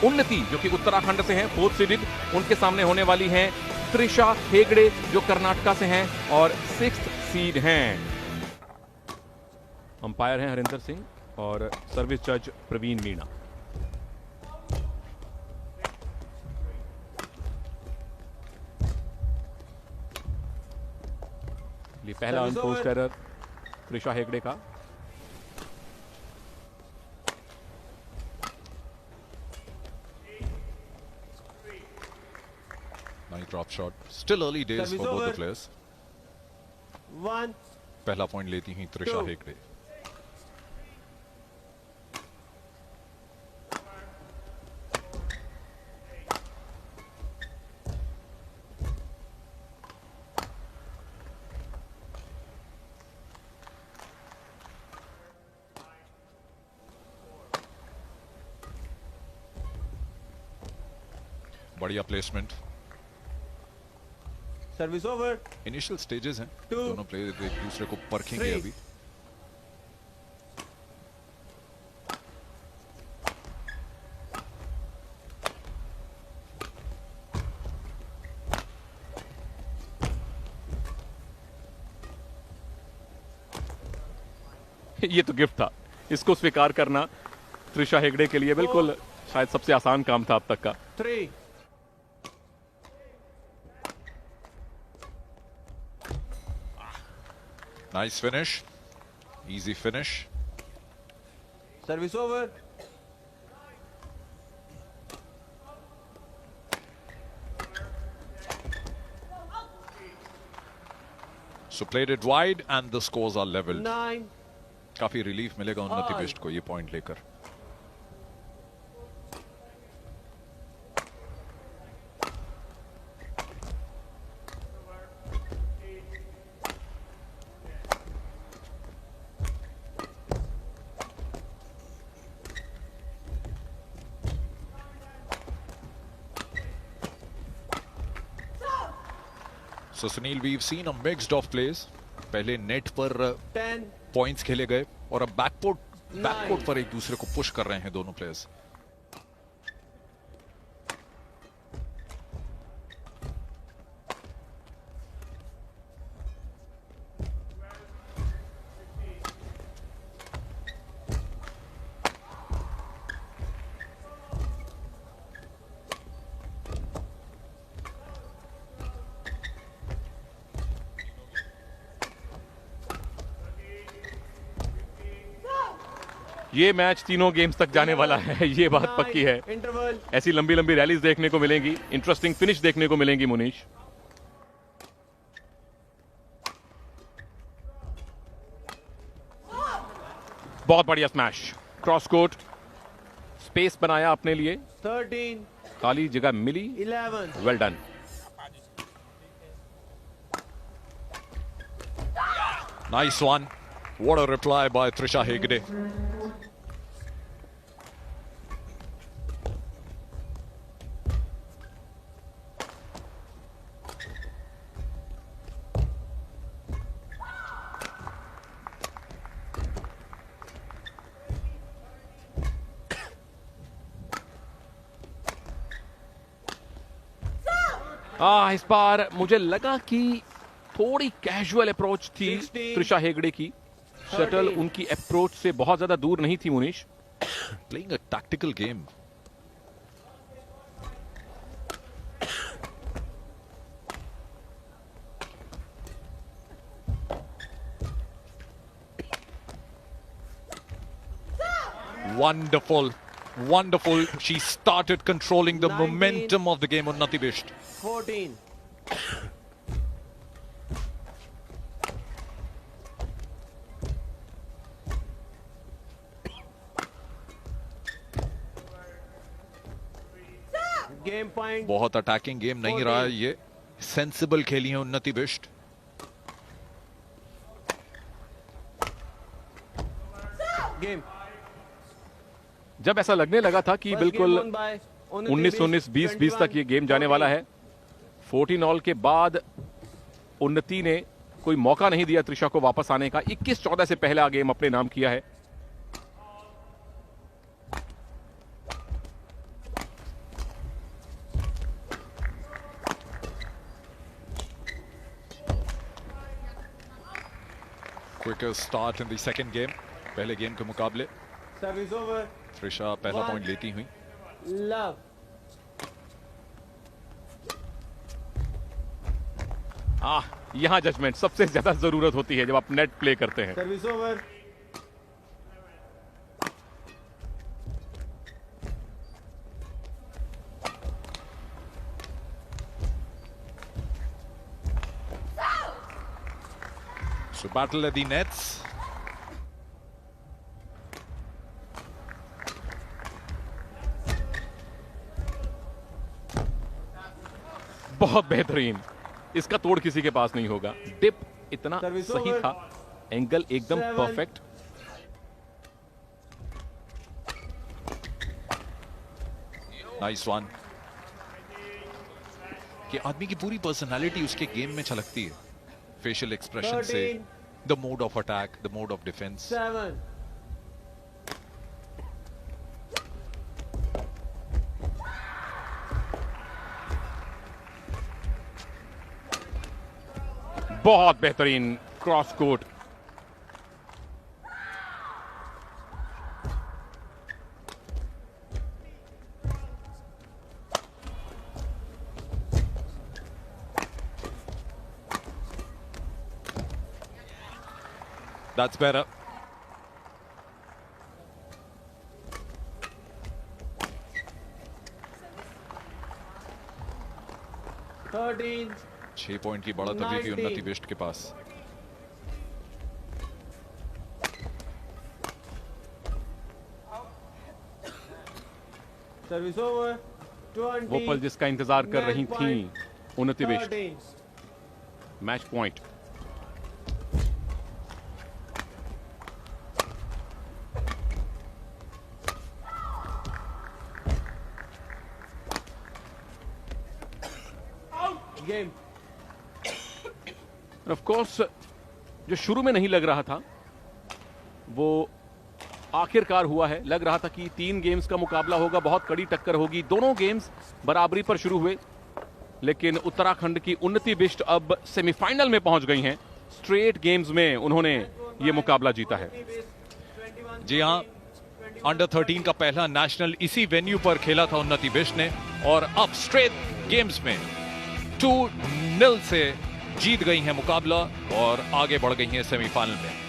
उन्नति जो कि उत्तराखंड से हैं, 4th सीडेड, उनके सामने होने वाली हैं त्रिशा हेगड़े जो कर्नाटका से हैं और 6th सीड हैं। अंपायर हैं हरिंदर सिंह और सर्विस जज प्रवीण मीणा। पहला अनफोर्स्ड एरर त्रिशा हेगड़े का। Nice drop shot. Still early days for both the players. पहला पॉइंट लेती हैं त्रिशा हेगड़े। बढ़िया placement. Service over. Initial stages हैं, दोनों प्लेयर एक दूसरे को परखेंगे अभी। ये तो गिफ्ट था, इसको स्वीकार करना त्रिशा हेगड़े के लिए बिल्कुल शायद सबसे आसान काम था अब तक का। 3 Nice finish. Easy finish. Service over. So played it wide and the scores are leveled. 9 काफी रिलीफ मिलेगा उन्नति बिष्ट को ये पॉइंट लेकर। So Sunil, we've seen a mixed of plays. पहले नेट पर 10 पॉइंट्स खेले गए और अब बैककोर्ट पर एक दूसरे को पुश कर रहे हैं दोनों प्लेयर्स। ये मैच तीनों गेम्स तक जाने वाला है, ये बात पक्की है। इंटरवल। ऐसी लंबी लंबी रैलीज देखने को मिलेंगी, इंटरेस्टिंग फिनिश देखने को मिलेंगी मुनीश। बहुत बढ़िया स्मैश, क्रॉस कोर्ट, स्पेस बनाया अपने लिए, 13 खाली जगह मिली, 11 well done. Nice one. What a reply by Trisha Hegde. इस बार मुझे लगा कि थोड़ी कैजुअल अप्रोच थी 16, त्रिशा हेगड़े की। शटल उनकी अप्रोच से बहुत ज्यादा दूर नहीं थी Munish. Playing a tactical game. Wonderful. Wonderful. She started controlling the 19, momentum of the game on Unnati Bisht. 14 game point. बहुत अटैकिंग गेम नहीं रहा है ये, सेंसिबल खेली है उन्नति बिष्ट। गेम। जब ऐसा लगने लगा था कि बिल्कुल 19-19, 20-20 तक ये गेम जाने वाला है, 14 ऑल के बाद उन्नति ने कोई मौका नहीं दिया त्रिशा को वापस आने का। 21-14 से पहला गेम अपने नाम किया है। Quicker start in the second game, पहले गेम के मुकाबले। Service over. त्रिशा पहला One. पॉइंट लेती हुई। Love. यहां जजमेंट सबसे ज्यादा जरूरत होती है जब आप नेट प्ले करते हैं। Service over. So battle at the nets. बहुत बेहतरीन, इसका तोड़ किसी के पास नहीं होगा। डिप इतना Service सही over. था, एंगल एकदम 7. परफेक्ट। Nice one. कि आदमी की पूरी पर्सनालिटी उसके गेम में झलकती है, फेशियल एक्सप्रेशन से, 13. The mode of attack, the mode of defence. 7. बहुत बेहतरीन cross court. That's better. Thirteen. 6 point की बढ़त अभी भी 19. उन्नति बिष्ट के पास। Service over. 20. वो पल जिसका इंतजार कर रही Match थी point. उन्नति Bisht. 13. Match point. Game. Of course जो शुरू में नहीं लग रहा था वो आखिरकार हुआ है। लग रहा था कि 3 गेम्स का मुकाबला होगा, बहुत कड़ी टक्कर होगी। दोनों गेम्स बराबरी पर शुरू हुए, लेकिन उत्तराखंड की उन्नति बिष्ट अब सेमीफाइनल में पहुंच गई हैं। स्ट्रेट गेम्स में उन्होंने ये मुकाबला जीता है। जी हाँ, अंडर 13 का पहला नेशनल इसी वेन्यू पर खेला था उन्नति बिष्ट ने, और अब स्ट्रेट गेम्स में 2-0 से जीत गई हैं मुकाबला और आगे बढ़ गई हैं सेमीफाइनल में।